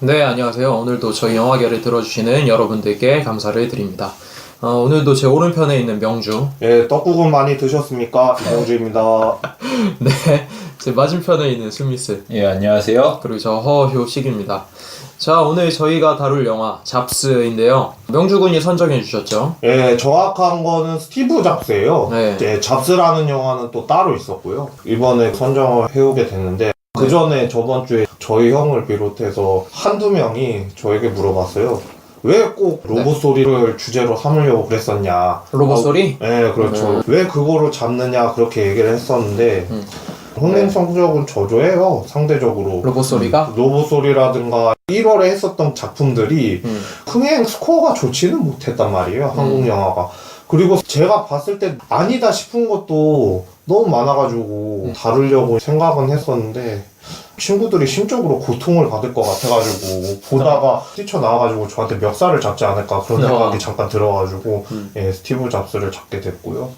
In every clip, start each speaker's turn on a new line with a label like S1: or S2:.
S1: 네, 안녕하세요. 오늘도 저희 영화계를 들어주시는 여러분들께 감사를 드립니다. 오늘도 제 오른편에 있는 명주.
S2: 예, 떡국은 많이 드셨습니까? 명주입니다.
S1: 네, 제 맞은편에 있는 스미스.
S3: 예, 안녕하세요.
S1: 그리고 저 허효식입니다. 자, 오늘 저희가 다룰 영화 잡스인데요. 명주 군이 선정해 주셨죠?
S2: 예, 정확한 거는 스티브 잡스예요.
S1: 네.
S2: 예, 잡스라는 영화는 또 따로 있었고요. 이번에 선정을 해오게 됐는데 그 전에 저번 주에 저희 형을 비롯해서 한두 명이 저에게 물어봤어요. 왜 꼭 로봇 소리를 주제로 삼으려고 그랬었냐.
S1: 로봇 소리?
S2: 네, 그렇죠. 왜 그거를 잡느냐 그렇게 얘기를 했었는데 흥행 성적은 저조해요, 상대적으로.
S1: 로봇 소리가?
S2: 로봇 소리라든가 1월에 했었던 작품들이 흥행 스코어가 좋지는 못했단 말이에요, 한국 영화가. 그리고 제가 봤을 때 아니다 싶은 것도 너무 많아가지고 다루려고 생각은 했었는데 친구들이 심적으로 고통을 받을 것 같아가지고 보다가 뛰쳐나와가지고 저한테 멱살을 잡지 않을까 그런 생각이 잠깐 들어가지고 예, 스티브 잡스를 잡게 됐고요.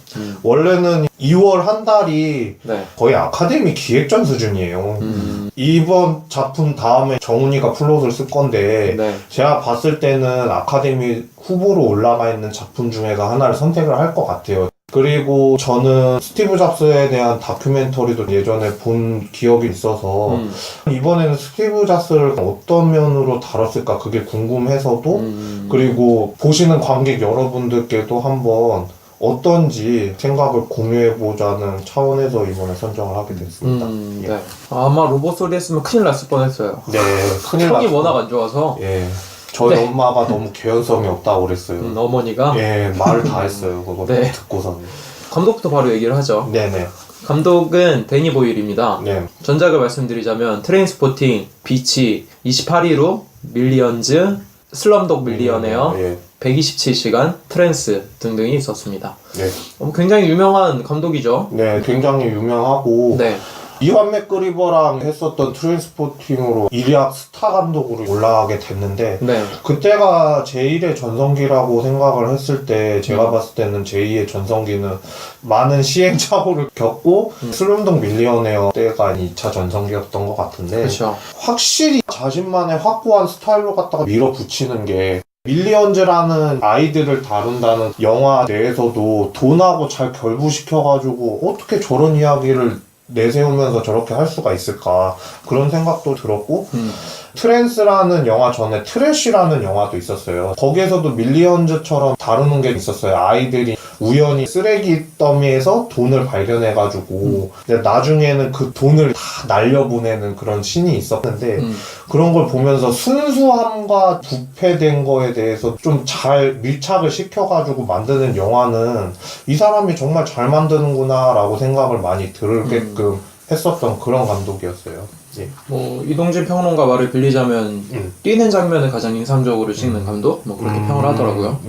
S2: 원래는 2월 한 달이
S1: 네.
S2: 거의 아카데미 기획전 수준이에요. 이번 작품 다음에 정훈이가 플롯을 쓸 건데
S1: 네.
S2: 제가 봤을 때는 아카데미 후보로 올라가 있는 작품 중에서 하나를 선택을 할 것 같아요. 그리고 저는 스티브 잡스에 대한 다큐멘터리도 예전에 본 기억이 있어서 이번에는 스티브 잡스를 어떤 면으로 다뤘을까 그게 궁금해서도 그리고 보시는 관객 여러분들께도 한번 어떤지 생각을 공유해보자는 차원에서 이번에 선정을 하게 됐습니다. 예.
S1: 네. 아마 로봇 소리 했으면 큰일 났을 뻔했어요.
S2: 네, 큰일
S1: 평이
S2: 났고.
S1: 워낙 안 좋아서.
S2: 예, 저희
S1: 네.
S2: 엄마가 너무 개연성이 없다고 그랬어요.
S1: 어머니가.
S2: 예, 말을 다 했어요. 그거
S1: 네.
S2: 듣고서는.
S1: 감독부터 바로 얘기를 하죠.
S2: 네네.
S1: 감독은 데니 보일입니다.
S2: 네.
S1: 전작을 말씀드리자면 트레인스포팅, 비치, 28일후, 밀리언즈, 슬럼독 밀리어네어,
S2: 예.
S1: 127시간, 트랜스 등등이 있었습니다.
S2: 네.
S1: 굉장히 유명한 감독이죠.
S2: 네, 굉장히 유명하고
S1: 네.
S2: 이완 맥그리버랑 했었던 트랜스포팅으로 일약 스타 감독으로 올라가게 됐는데
S1: 네.
S2: 그때가 제1의 전성기라고 생각을 했을 때 제가 봤을 때는 제2의 전성기는 많은 시행착오를 겪고 슬럼독 밀리어네어 때가 2차 전성기였던 것 같은데
S1: 그렇죠.
S2: 확실히 자신만의 확고한 스타일로 갖다가 밀어붙이는 게 밀리언즈라는 아이들을 다룬다는 영화 내에서도 돈하고 잘 결부시켜가지고 어떻게 저런 이야기를 내세우면서 저렇게 할 수가 있을까 그런 생각도 들었고 트랜스라는 영화 전에 트래쉬라는 영화도 있었어요. 거기에서도 밀리언즈처럼 다루는 게 있었어요. 아이들이 우연히 쓰레기 더미에서 돈을 발견해가지고 나중에는 그 돈을 다 날려보내는 그런 씬이 있었는데 그런 걸 보면서 순수함과 부패된 거에 대해서 좀 잘 밀착을 시켜가지고 만드는 영화는 이 사람이 정말 잘 만드는구나 라고 생각을 많이 들게끔 했었던 그런 감독이었어요. 예.
S1: 뭐 이동진 평론가 말을 빌리자면 뛰는 장면을 가장 인상적으로 찍는 감독? 뭐 그렇게 평을 하더라고요.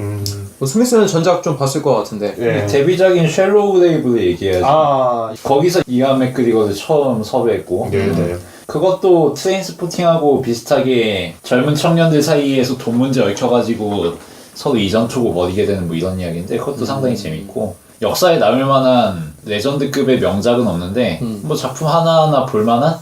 S1: 뭐 스미스는 전작 좀 봤을 것 같은데.
S2: 예.
S3: 데뷔작인 쉘로우 그레이브를 얘기해야지.
S2: 아,
S3: 거기서 이완 맥그리거를 처음 섭외했고
S2: 네네.
S3: 그것도 트레인스포팅하고 비슷하게 젊은 청년들 사이에서 돈 문제 얽혀가지고 서로 이전투고 벌이게 되는 뭐 이런 이야기인데 그것도 상당히 재밌고 역사에 남을 만한 레전드급의 명작은 없는데 뭐 작품 하나하나 볼만한?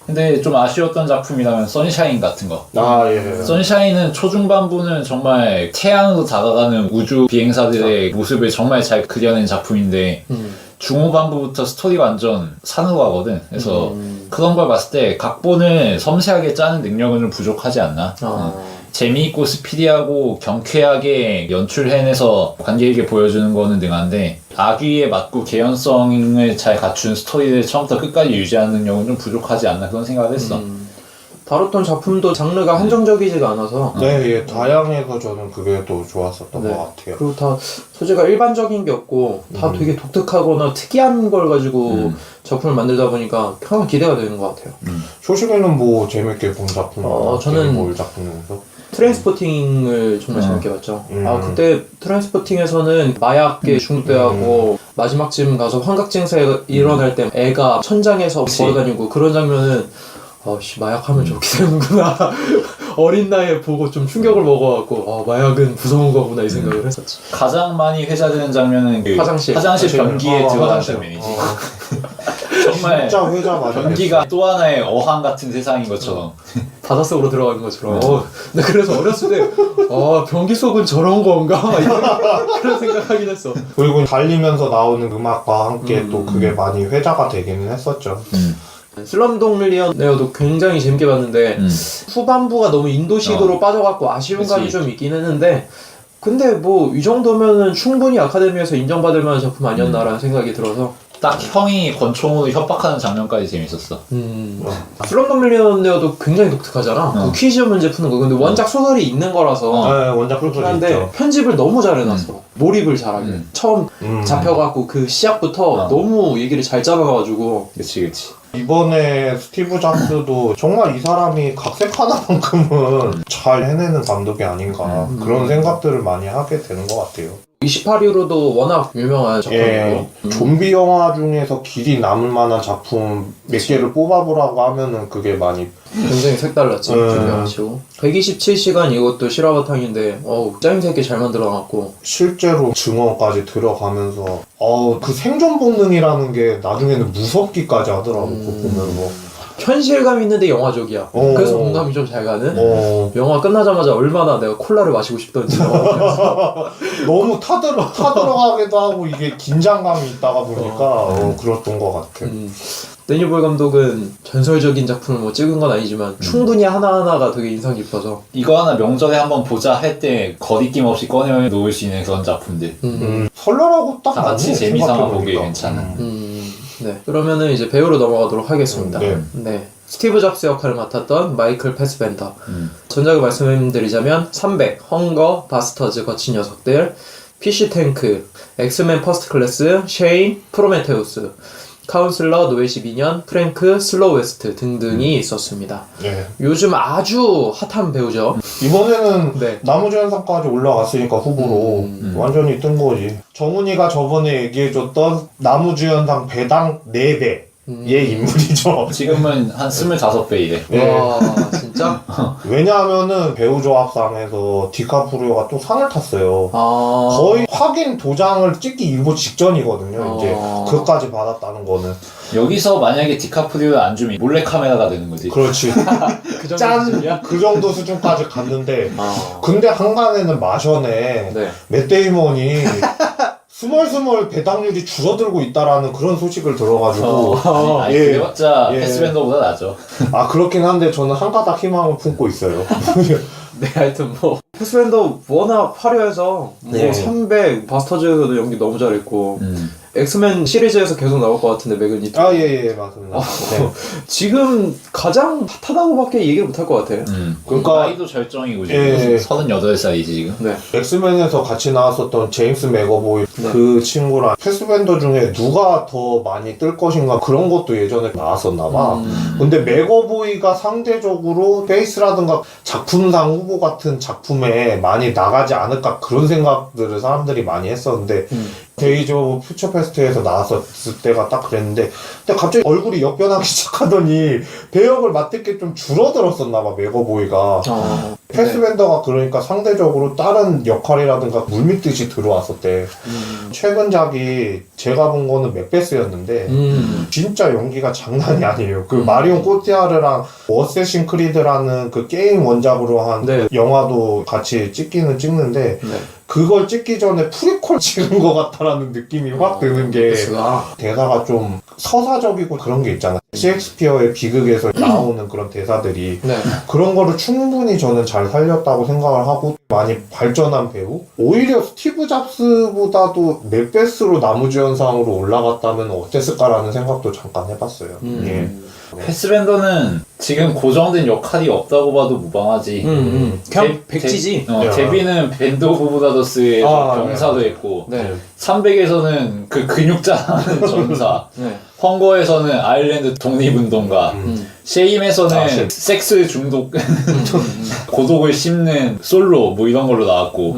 S3: 근데 좀 아쉬웠던 작품이라면 선샤인 같은 거.
S2: 아, 예.
S3: 선샤인은 초중반부는 정말 태양으로 다가가는 우주 비행사들의 모습을 정말 잘 그려낸 작품인데 중후반부부터 스토리가 완전 산으로 가거든. 그래서 그런 걸 봤을 때 각본을 섬세하게 짜는 능력은 좀 부족하지 않나. 재미있고 스피디하고 경쾌하게 연출해내서 관객에게 보여주는 거는 능한데 악의에 맞고 개연성을 잘 갖춘 스토리를 처음부터 끝까지 유지하는 능력은 좀 부족하지 않나 그런 생각을 했어.
S1: 다뤘던 작품도 장르가 한정적이지가 않아서
S2: 네, 예, 다양해서 저는 그게 또 좋았었던
S1: 네.
S2: 것 같아요.
S1: 그리고 다 소재가 일반적인 게 없고 다 되게 독특하거나 특이한 걸 가지고 작품을 만들다 보니까 항상 기대가 되는 것 같아요.
S2: 초식에는 뭐 재밌게 본 작품,
S1: 저는
S2: 뭘 작품 중에서?
S1: 트랜스포팅을 정말 재밌게 봤죠. 아, 그때 트랜스포팅에서는 마약에 중독돼하고 마지막쯤 가서 환각 증세 일어날 때 애가 천장에서 걸어다니고 그런 장면은 마약하면 저렇게 되는구나. 어린 나이에 보고 좀 충격을 먹어갖고 마약은 무서운 거구나 이 생각을 했었지.
S3: 가장 많이 회자되는 장면은 그
S1: 화장실
S3: 변기에 들어간
S2: 화장실.
S3: 장면이지. 정말
S2: 진짜 회자 맞아.
S3: 변기가 또 하나의 어항 같은 세상인 것처럼
S1: 바닷속으로 들어가는 것처럼. 근데 그래서 어렸을 때 변기 속은 저런 건가? 그런 생각하긴 했어.
S2: 그리고 달리면서 나오는 음악과 함께 또 그게 많이 회자가 되기는 했었죠.
S1: 슬럼독 밀리언에어도 굉장히 재밌게 봤는데 후반부가 너무 인도식으로 빠져갖고 아쉬운 감이 좀 있긴 했는데 근데 뭐 이 정도면은 충분히 아카데미에서 인정받을 만한 작품 아니었나라는 생각이 들어서
S3: 딱 형이 권총으로 협박하는 장면까지 재밌었어.
S1: 슬럼독 밀리언에어도 굉장히 독특하잖아. 그 퀴즈 문제 푸는 거. 근데 원작 소설이 있는 거라서
S2: 네, 원작 소설이
S1: 그런데
S2: 있죠.
S1: 편집을 너무 잘해놨어. 몰입을 잘하게. 처음 잡혀갖고 그 시작부터 너무 얘기를 잘 짜놔가지고.
S3: 그치.
S2: 이번에 스티브 잡스도 정말 이 사람이 각색 하나만큼은 잘 해내는 감독이 아닌가 그런 생각들을 많이 하게 되는 것 같아요.
S1: 28위로도 워낙 유명한 작품이고
S2: 좀비 영화 중에서 길이 남을 만한 작품 몇 개를 뽑아보라고 하면은 그게 많이
S1: 굉장히 색달랐지. 유명하시고 127시간 이것도 실화바탕인데 짜임새끼 잘 만들어놨고
S2: 실제로 증언까지 들어가면서 그 생존 본능이라는 게 나중에는 무섭기까지 하더라고. 그거 보면서
S1: 현실감 있는데 영화적이야. 그래서 공감이 좀 잘 가는. 영화 끝나자마자 얼마나 내가 콜라를 마시고 싶던지.
S2: 너무 타들어가기도 하고 이게 긴장감이 있다가 보니까 그랬던 것 같아.
S1: 데니 보일 감독은 전설적인 작품을 뭐 찍은 건 아니지만 충분히 하나하나가 되게 인상 깊어서
S3: 이거 하나 명절에 한번 보자 할 때 거리낌 없이 꺼내 놓을 수 있는 그런 작품들.
S2: 설날하고 딱
S3: 다 같이
S2: 맞네,
S3: 재미삼아 보기에
S2: 생각해보니까.
S3: 괜찮은.
S1: 네. 그러면은 이제 배우로 넘어가도록 하겠습니다.
S2: 네.
S1: 스티브 잡스 역할을 맡았던 마이클 패스벤더. 전작을 말씀드리자면 300, 헝거, 바스터즈 거친 녀석들, PC 탱크, 엑스맨 퍼스트 클래스, 쉐인, 프로메테우스, 카운슬러 노예 12년, 프랭크 슬로우 웨스트 등등이 있었습니다.
S2: 네.
S1: 요즘 아주 핫한 배우죠.
S2: 이번에는
S1: 네.
S2: 나무주연상까지 올라갔으니까 후보로 완전히 뜬 거지. 정훈이가 저번에 얘기해줬던 나무주연상 배당 4배 의 인물이죠.
S3: 지금은 한 25배 이래.
S2: 네.
S1: 와 진짜?
S2: 왜냐하면은 배우 조합상에서 디카프리오가 또 상을 탔어요. 거의 확인 도장을 찍기 일보 직전이거든요. 이제 그것까지 받았다는 거는.
S3: 여기서 만약에 디카프리오를 안 주면 몰래카메라가 되는 거지.
S2: 그렇지.
S1: 그 정도
S2: 짠!
S1: 수준이야?
S2: 그 정도 수준까지 갔는데 근데 한간에는 마션에
S1: 네.
S2: 맷 데이먼이 스멀스멀 배당률이 줄어들고 있다라는 그런 소식을 들어가지고
S3: 아니,
S2: 예.
S3: 그래봤자
S2: 예.
S3: 패스밴더보다 낫죠.
S2: 그렇긴 한데 저는 한 가닥 희망을 품고 있어요.
S1: 네, 하여튼 뭐 패스밴더 워낙 화려해서
S2: 네.
S1: 300 바스터즈에서도 연기 너무 잘했고 엑스맨 시리즈에서 계속 나올 것 같은데 매그니트.
S2: 예, 맞습니다. 네.
S1: 지금 가장 핫하다고밖에 얘기를 못할 것 같아.
S2: 그러니까
S3: 나이도 절정이고 지금
S2: 예.
S3: 38살이지 지금.
S1: 네.
S2: 엑스맨에서 같이 나왔었던 제임스 맥어보이
S1: 네.
S2: 그 친구랑 패스밴더 중에 누가 더 많이 뜰 것인가 그런 것도 예전에 나왔었나 봐. 근데 맥어보이가 상대적으로 페이스라든가 작품상 후보 같은 작품에 많이 나가지 않을까 그런 생각들을 사람들이 많이 했었는데 데이즈 오브 퓨처 페스트에서 나왔었을 때가 딱 그랬는데 근데 갑자기 얼굴이 역변하기 시작하더니 배역을 맡을 게 좀 줄어들었었나 봐 맥어보이가. 패스밴더가 그러니까 상대적으로 다른 역할이라든가 물밀듯이 들어왔었대. 최근작이 제가 본 거는 맥베스였는데 진짜 연기가 장난이 아니에요. 그 마리온 코티아르랑 어쌔신 크리드라는 그 게임 원작으로 한
S1: 네.
S2: 영화도 같이 찍기는 찍는데
S1: 네.
S2: 그걸 찍기 전에 프리퀄 찍은 것 같다라는 느낌이 확 드는 게 대사가 좀 서사적이고 그런 게 있잖아. 셰익스피어의 비극에서 나오는 그런 대사들이
S1: 네.
S2: 그런 거를 충분히 저는 잘 살렸다고 생각을 하고 많이 발전한 배우? 오히려 스티브 잡스보다도 맥베스로 나무주연상으로 올라갔다면 어땠을까라는 생각도 잠깐 해봤어요. 예.
S3: 패스밴더는 지금 고정된 역할이 없다고 봐도 무방하지.
S1: 그냥 백지지.
S3: 데뷔는 밴드 오브 브라더스에서
S2: 아,
S3: 병사도
S2: 네.
S3: 했고
S1: 네.
S3: 300에서는 그 근육자라는 전사,
S1: 네.
S3: 헝거에서는 아일랜드 독립운동가, 쉐임에서는
S2: 아, 쉐임.
S3: 섹스 중독, 고독을 씹는 솔로 뭐 이런 걸로 나왔고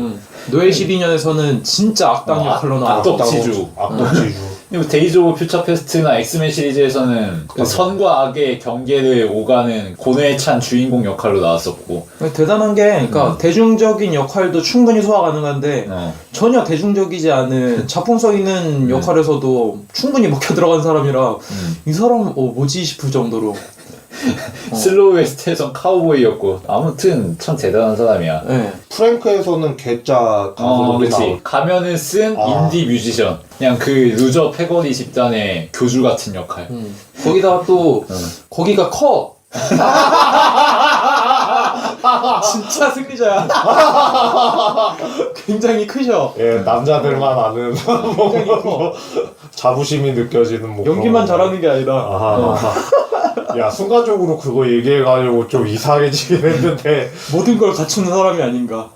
S1: 노예 12년에서는 진짜 악당 역할로 나왔고
S3: 악덕지주.
S2: 악덕지주.
S3: 그리고 데이즈 오브 퓨처 페스트나 엑스맨 시리즈에서는 그 선과 악의 경계를 오가는 고뇌에 찬 주인공 역할로 나왔었고.
S1: 대단한 게 그러니까 대중적인 역할도 충분히 소화 가능한데 전혀 대중적이지 않은 작품성 있는 역할에서도 충분히 먹혀 들어간 사람이라 이 사람 뭐지 싶을 정도로
S3: 슬로우 웨스트에선 카우보이였고 아무튼 참 대단한 사람이야.
S1: 네.
S2: 프랭크에서는 개짜 가수로
S3: 그치. 가면을 쓴 인디 뮤지션. 그냥 그 루저 패거리 집단의 교주 같은 역할.
S1: 거기다가 또 거기가 커. 진짜 승리자야. 굉장히 크셔.
S2: 예, 남자들만 아는
S1: 굉장히 커.
S2: 자부심이 느껴지는 뭐
S1: 연기만
S2: 그런
S1: 잘하는 게 아니라.
S2: 아하. 야, 순간적으로 그거 얘기해가지고 좀 이상해지긴 했는데
S1: 모든 걸 갖추는 사람이 아닌가.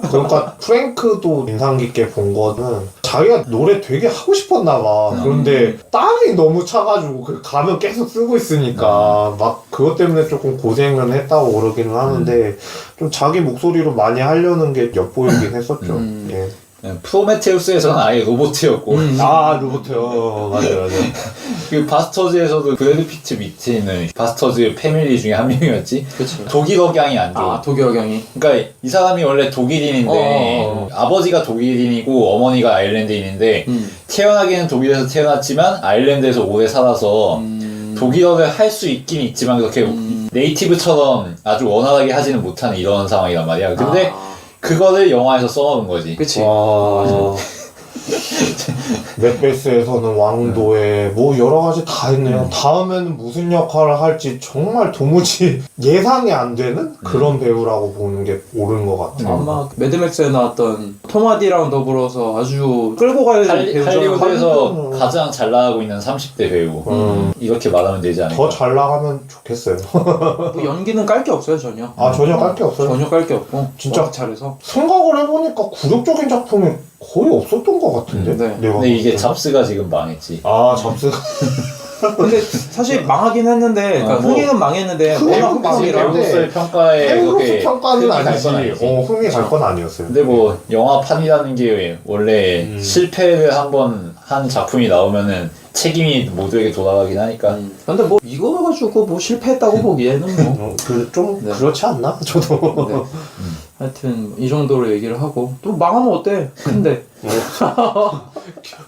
S2: 그러니까 프랭크도 인상 깊게 본 거는 자기가 노래 되게 하고 싶었나 봐. 그런데 땀이 너무 차가지고 그 가면 계속 쓰고 있으니까 막 그것 때문에 조금 고생은 했다고 그러기는 하는데 좀 자기 목소리로 많이 하려는 게 엿보이긴 했었죠. 예.
S3: 프로메테우스에서는 아예 로봇이었고
S2: 아, 로봇이요. 맞아요.
S3: 그 바스터즈에서도 브래드 피트 밑에는 바스터즈 패밀리 중에 한 명이었지.
S1: 그치.
S3: 독일어경이 안 좋아.
S1: 아, 독일어경이.
S3: 그러니까 이 사람이 원래 독일인인데 아버지가 독일인이고 어머니가 아일랜드인인데 태어나기는 독일에서 태어났지만 아일랜드에서 오래 살아서 독일어를 할 수 있긴 있지만 그렇게 네이티브처럼 아주 원활하게 하지는 못하는 이런 상황이란 말이야. 근데 그거를 영화에서 써놓은 거지.
S1: 그치.
S2: 와. 맥베스에서는 왕도에 뭐 여러 가지 다 했네요. 다음에는 무슨 역할을 할지 정말 도무지 예상이 안 되는 그런 배우라고 보는 게 옳은 것 같아요.
S1: 아마 매드맥스에 나왔던 토마디랑 더불어서 아주 끌고 갈 배우죠.
S3: 할리우드에서 가장 잘 나가고 있는 30대 배우. 이렇게 말하면 되지 않을까?
S2: 더 잘 나가면 좋겠어요.
S1: 뭐 연기는 깔 게 없어요 전혀.
S2: 아, 전혀 깔 게 없어요.
S1: 전혀 깔 게 없고
S2: 진짜
S1: 워낙 잘해서.
S2: 생각을 해보니까 굴욕적인 작품이 거의 없었던 것 같은데.
S1: 네.
S2: 내가
S3: 근데 이게
S2: 볼 때는.
S3: 잡스가 지금 망했지.
S2: 아, 잡스가
S1: 근데 사실 망하긴 했는데, 그러니까
S3: 뭐
S1: 흥행은 망했는데
S2: 흥행은
S1: 워낙
S2: 망했는데
S1: 흥행이라.
S3: 배우로서의 평가에
S2: 배우로서
S3: 그렇게
S2: 평가는
S3: 흥이 갈
S2: 아니지.
S3: 건 아니지.
S2: 흥이 갈 건 아니었어요.
S3: 근데 뭐 영화판이라는 게 원래 실패를 한번 한 작품이 나오면은 책임이 모두에게 돌아가긴 하니까.
S1: 근데 뭐 이거 가지고 뭐 실패했다고 보기에는 뭐.
S2: 좀
S1: 네.
S2: 그렇지 않나? 저도.
S1: 네. 하여튼 이 정도로 얘기를 하고 또 망하면 어때? 근데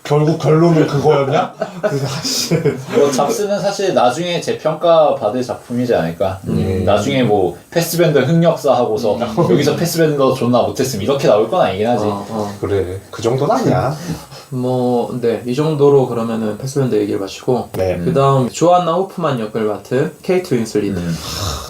S2: 결국 결론은 그거였냐? 아씨.
S3: 뭐 잡스는 사실 나중에 재평가 받을 작품이지 않을까. 나중에 뭐 패스밴더 흑역사 하고서 여기서 패스밴더 존나 못했으면 이렇게 나올 건 아니긴 하지.
S2: 그래. 그 정도는 아니야.
S1: 뭐, 네, 이 정도로 그러면은 패스밴드 얘기를 마치고,
S2: 네.
S1: 그 다음 조안나 호프만 역을 맡은 케이트 윈슬릿.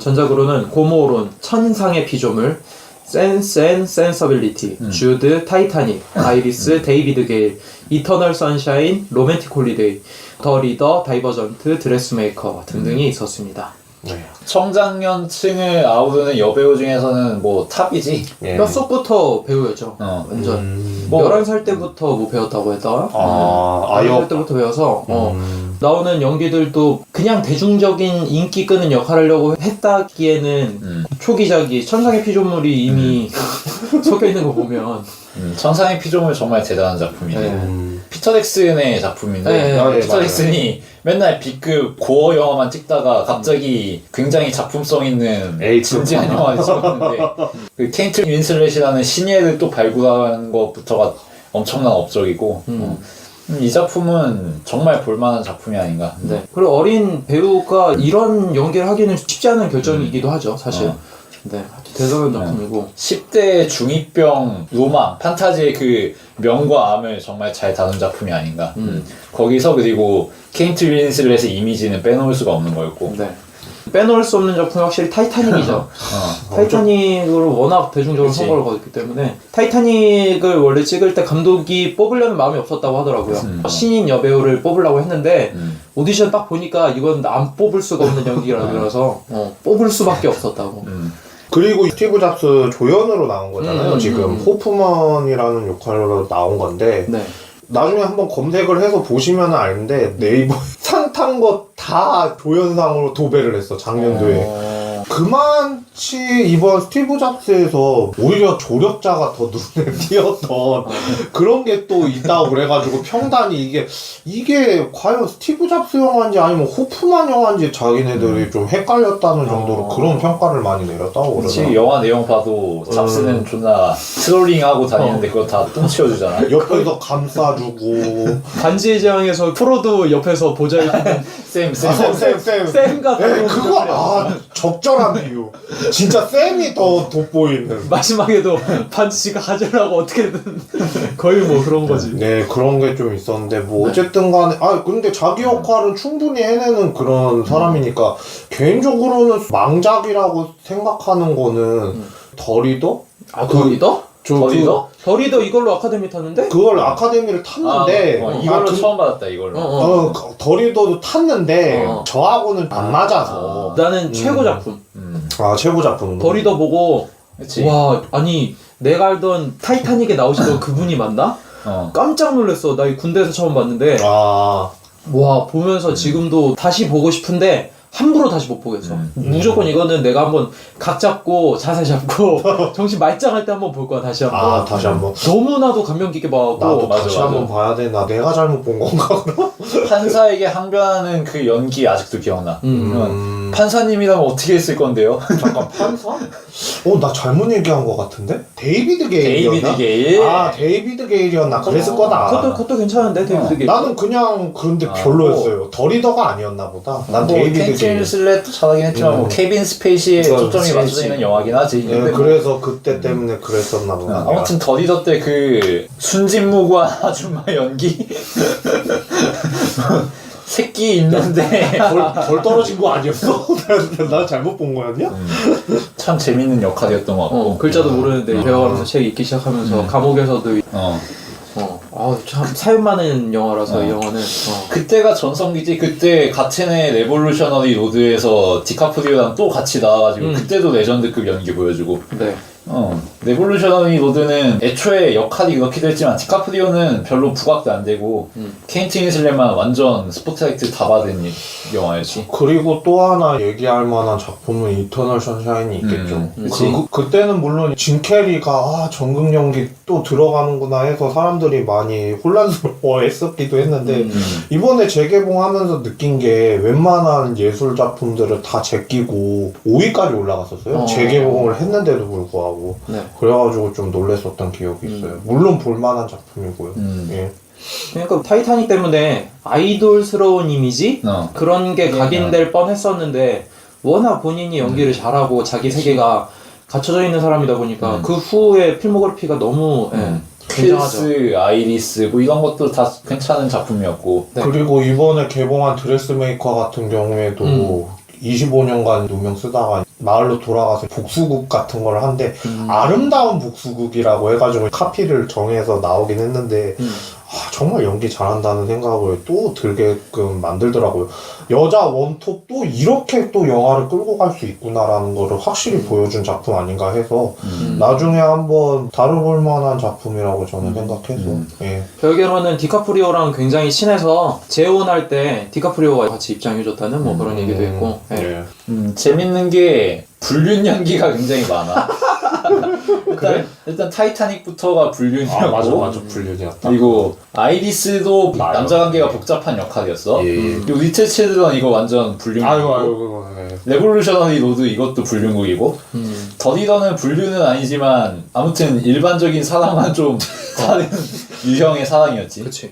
S1: 전작으로는 고모론, 천상의 피조물, 센서빌리티, 주드, 타이타닉, 아이리스, 데이비드 게일, 이터널 선샤인, 로맨틱 홀리데이, 더 리더, 다이버전트, 드레스메이커 등등이 있었습니다.
S2: 네.
S3: 청장년층을 아우르는 여배우 중에서는 뭐 탑이지.
S2: 예.
S1: 뼛속부터 배우였죠. 완전.
S3: 뭐
S1: 11살 때부터 뭐 배웠다고 했다.
S2: 아,
S1: 11살 때부터 배워서, 나오는 연기들도 그냥 대중적인 인기 끄는 역할을 하려고 했다기에는 초기작이 천상의 피조물이 이미 섞여 있는 거 보면
S3: 천상의 피조물 정말 대단한 작품이네.
S1: 네.
S3: 피터 잭슨의 작품인데
S1: 네,
S3: 피터 잭슨이 맨날 B급 고어 영화만 찍다가 갑자기 굉장히 작품성 있는
S2: A급.
S3: 진지한 영화를 찍었는데 그 케이트 윈슬렛이라는 신예를 또 발굴하는 것부터가 엄청난 업적이고 이 작품은 정말 볼만한 작품이 아닌가.
S1: 네. 그리고 어린 배우가 이런 연기를 하기는 쉽지 않은 결정이기도 하죠, 사실. 네, 아주 대단한 작품이고.
S3: 10대 중2병 로망, 판타지의 그 명과 암을 정말 잘 다룬 작품이 아닌가. 거기서 그리고 케이트 윈슬렛의 이미지는 빼놓을 수가 없는 거였고.
S1: 네. 빼놓을 수 없는 작품이 확실히 타이타닉이죠. 타이타닉으로 워낙 대중적으로
S3: 그치.
S1: 성공을 거뒀기 때문에 타이타닉을 원래 찍을 때 감독이 뽑으려는 마음이 없었다고 하더라고요. 신인 여배우를 뽑으려고 했는데 오디션 딱 보니까 이건 안 뽑을 수가 없는 연기라서 뽑을 수밖에 없었다고.
S2: 그리고 스티브 잡스 조연으로 나온 거잖아요. 지금 호프먼이라는 역할로 나온 건데
S1: 네.
S2: 나중에 한번 검색을 해서 보시면 아는데 네이버 상 탄 거 다 조연상으로 도배를 했어, 작년도에. 그만 마치 이번 스티브 잡스에서 오히려 조력자가 더 눈에 띄었던 그런 게 또 있다고 그래가지고 평단이 이게 과연 스티브 잡스 영화인지 아니면 호프만 영화인지 자기네들이 좀 헷갈렸다는 정도로 그런 평가를 많이 내렸다고
S3: 그치,
S2: 그러더라고요.
S3: 영화 내용 봐도 잡스는 존나 트롤링하고 다니는데 그거 다 똥 치워주잖아.
S2: 옆에서 감싸주고
S1: 반지의 제왕에서 프로도 옆에서 보좌해주는
S3: 쌤.
S2: 쌤
S1: 같은
S2: 그거 적절한 비유. 진짜 쌤이 더 돋보이는.
S1: 마지막에도 반지가 가져라고 어떻게든 거의 뭐 그런 거지.
S2: 네, 그런 게 좀 있었는데 뭐 어쨌든 간에 근데 자기 역할은 충분히 해내는 그런 사람이니까 개인적으로는 망작이라고 생각하는 거는 더리더?
S1: 더 리더?
S3: 더리더?
S1: 더 리더 이걸로 아카데미 탔는데?
S2: 그걸 아카데미를 탔는데
S3: 이걸로 처음 받았다 이걸로.
S2: 더리더도 탔는데
S1: 어.
S2: 저하고는 안 맞아서
S1: 나는 최고 작품.
S2: 최고 작품
S1: 더 리더 보고
S3: 그치.
S1: 와 아니 내가 알던 타이타닉에 나오시던 그분이 맞나? 깜짝 놀랐어. 나 이 군대에서 처음 봤는데 와 보면서 지금도 다시 보고 싶은데 함부로 다시 못 보겠어. 무조건 이거는 내가 한번 각 잡고 자세 잡고 정신 말짱할 때 한번 볼 거야. 다시 한번.
S2: 다시 한번.
S1: 너무나도 감명 깊게 봐갖고
S2: 나도
S3: 맞아,
S2: 다시
S3: 맞아.
S2: 한번 봐야 돼. 내가 잘못 본 건가 그럼?
S3: 판사에게 항변하는 그 연기 아직도 기억나. 판사님이라면 어떻게 했을 건데요?
S2: 잠깐 판사? 나 잘못 얘기한 것 같은데? 데이비드 게일이었나?
S3: 데이비드 게일.
S2: 데이비드 게일이었나? 그랬을 거다.
S1: 그것도 괜찮은데 데이비드 게일.
S2: 나는 그냥 그런데 별로였어요. 더리더가 아니었나 보다. 난 데이비드
S3: 켄
S2: 게일.
S3: 윈슬렛도 잘하긴 했지만 뭐 케빈 스페이시에 초점이
S1: 그치,
S3: 맞춰져 있는 영화긴 하지.
S2: 네, 그래서 그때 때문에 그랬었나 보다.
S3: 아무튼 더리더 때 그 순진무구한 아줌마 연기 새끼 있는데
S2: 덜 떨어진 거 아니었어? 나 잘못 본 거였냐?
S3: 참 재밌는 역할이었던 것 같고.
S1: 글자도 모르는데 배워가면서 책 읽기 시작하면서 감옥에서도 참 사연 많은 영화라서 이 영화는
S3: 그때가 전성기지. 그때 같은해 레볼루셔너리 로드에서 디카프리오랑 또 같이 나와가지고 그때도 레전드급 연기 보여주고.
S1: 네.
S3: 레볼루셔너리 로드는 애초에 역할이 그렇기도 했지만 디카프리오는 별로 부각도 안 되고 케인트 윈슬렛만 완전 스포트라이트 다 받은 영화였지.
S2: 그리고 또 하나 얘기할 만한 작품은 이터널 선샤인이 있겠죠. 그때는 물론 진 캐리가 전극 연기 또 들어가는구나 해서 사람들이 많이 혼란스러워했었기도 했는데 이번에 재개봉하면서 느낀 게 웬만한 예술 작품들을 다 제끼고 5위까지 올라갔었어요. 재개봉을 했는데도 불구하고.
S1: 네.
S2: 그래가지고 좀 놀랬었던 기억이 있어요. 물론 볼만한 작품이고요. 예.
S1: 그러니까 타이타닉 때문에 아이돌스러운 이미지 그런 게 각인될 뻔했었는데 워낙 본인이 연기를 잘하고 자기 세계가 갖춰져 있는 사람이다 보니까 그 후에 필모그래피가 너무 굉장하죠.
S3: 필스, 아이리스 뭐 이런 것도 다 괜찮은 작품이었고.
S1: 네.
S2: 그리고 이번에 개봉한 드레스메이커 같은 경우에도 25년간 누명 쓰다가 마을로 돌아가서 복수극 같은 걸 한데 아름다운 복수극이라고 해가지고 카피를 정해서 나오긴 했는데 정말 연기 잘한다는 생각을 또 들게끔 만들더라고요. 여자 원톱도 이렇게 또 영화를 끌고 갈 수 있구나라는 거를 확실히 보여준 작품 아닌가 해서 나중에 한번 다뤄볼 만한 작품이라고 저는 생각해서 예.
S1: 별개로는 디카프리오랑 굉장히 친해서 재혼할 때 디카프리오가 같이 입장해줬다는 뭐 그런 얘기도 있고
S2: 예.
S3: 재밌는 게 불륜 연기가 굉장히 많아. 일단 타이타닉부터가 불륜이었고
S2: 맞아 불륜이었다.
S3: 그리고 아이리스도 남자 관계가 복잡한 역할이었어. 그리고 리틀 칠드런 이거 완전 불륜이고 레볼루셔너리 로드 이것도 불륜극이고 더리더는 불륜은 아니지만 아무튼 일반적인 사랑과는 좀 다른 유형의 사랑이었지.
S1: 그치.